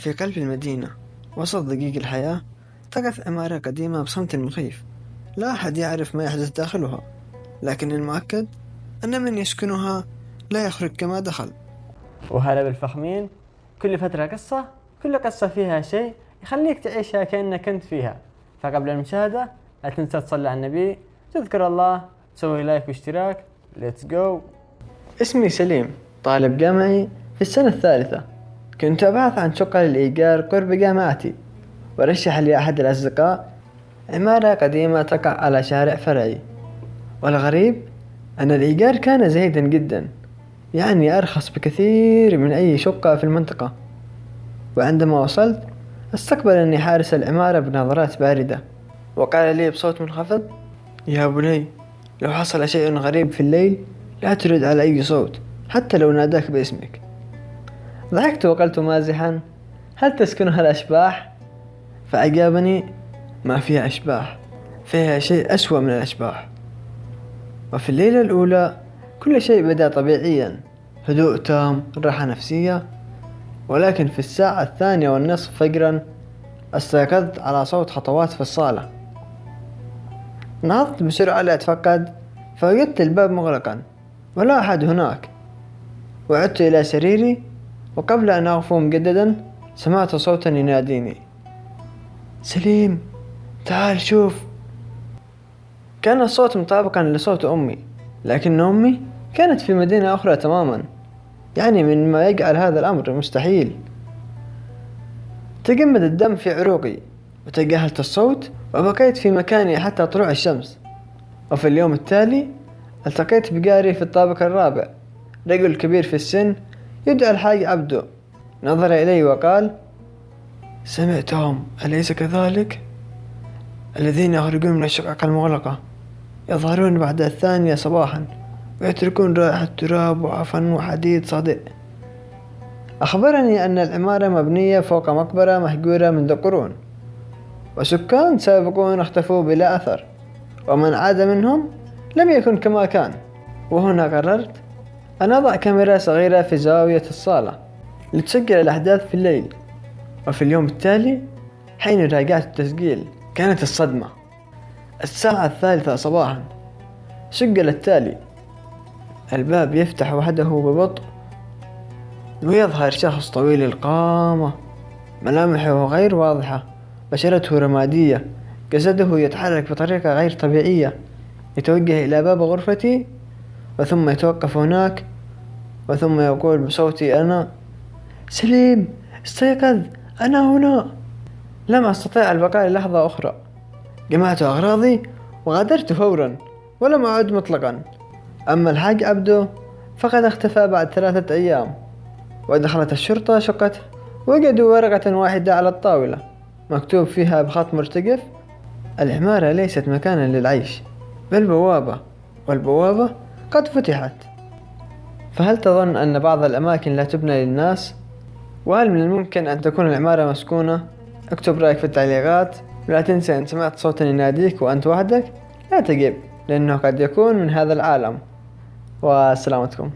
في قلب المدينة وسط ضجيج الحياة تقف عمارة قديمة بصمت مخيف. لا أحد يعرف ما يحدث داخلها، لكن المؤكد أن من يسكنها لا يخرج كما دخل. وهلا بالفخمين. كل فترة قصة، كل قصة فيها شيء يخليك تعيشها كأنك كنت فيها. فقبل المشاهدة لا تنسى تصلي على النبي، تذكر الله، تسوي لايك واشتراك. ليتس جو. اسمي سليم، طالب جامعي في السنة الثالثة. كنت أبحث عن شقة للإيجار قرب جامعتي، ورشح لي أحد الأصدقاء عمارة قديمة تقع على شارع فرعي. والغريب أن الإيجار كان زهيدا جدا، يعني أرخص بكثير من أي شقة في المنطقة. وعندما وصلت استقبلني حارس العمارة بنظرات باردة، وقال لي بصوت منخفض: يا بني، لو حصل شيء غريب في الليل لا ترد على أي صوت، حتى لو ناداك باسمك. ضحكت وقلت مازحا: هل تسكنها الأشباح؟ فأجابني: ما فيها أشباح، فيها شيء أسوأ من الأشباح. وفي الليلة الأولى كل شيء بدأ طبيعيا، هدوء تام، راحة نفسية. ولكن في الساعة 2:30 فجرا استيقظت على صوت خطوات في الصالة. نهضت بسرعة لأتفقد، فوجدت الباب مغلقا ولا أحد هناك. وعدت إلى سريري، وقبل أن أغفو مجددا سمعت صوتا يناديني: سليم، تعال شوف. كان الصوت مطابقا لصوت أمي، لكن أمي كانت في مدينة أخرى تماما، يعني مما يجعل هذا الأمر مستحيل. تجمد الدم في عروقي وتجاهلت الصوت وبقيت في مكاني حتى طلوع الشمس. وفي اليوم التالي التقيت بجاري في الطابق الرابع، رجل كبير في السن يدعى الحاج عبدو. نظر إلي وقال: سمعتهم أليس كذلك؟ الذين يخرجون من الشقق المغلقة يظهرون بعد 2 صباحا ويتركون رائحة تراب وعفن وحديد صادئ. أخبرني أن العمارة مبنية فوق مقبرة مهجورة منذ قرون، وسكان سابقون اختفوا بلا أثر، ومن عاد منهم لم يكن كما كان. وهنا قررت أن أضع كاميرا صغيرة في زاوية الصالة لتسجل الأحداث في الليل. وفي اليوم التالي حين راجعت التسجيل كانت الصدمة. الساعة 3 صباحا سجل التالي: الباب يفتح وحده ببطء، ويظهر شخص طويل القامة، ملامحه غير واضحة، بشرته رمادية، جسده يتحرك بطريقة غير طبيعية. يتوجه إلى باب غرفتي، وثم يتوقف هناك، وثم يقول بصوتي أنا: سليم، استيقظ، أنا هنا. لم أستطيع البقاء لحظة أخرى. جمعت أغراضي وغادرت فورا، ولم أعد مطلقا. أما الحاج عبدو فقد اختفى بعد 3 أيام. ودخلت الشرطة شقته، وجدوا ورقة واحدة على الطاولة مكتوب فيها بخط مرتجف: العمارة ليست مكانا للعيش، بل بوابة، والبوابة قد فتحت. فهل تظن أن بعض الأماكن لا تبنى للناس؟ وهل من الممكن أن تكون العمارة مسكونة؟ اكتب رأيك في التعليقات، ولا تنسى إن سمعت صوتا يناديك وأنت وحدك لا تجب، لأنه قد يكون من هذا العالم. وسلامتكم.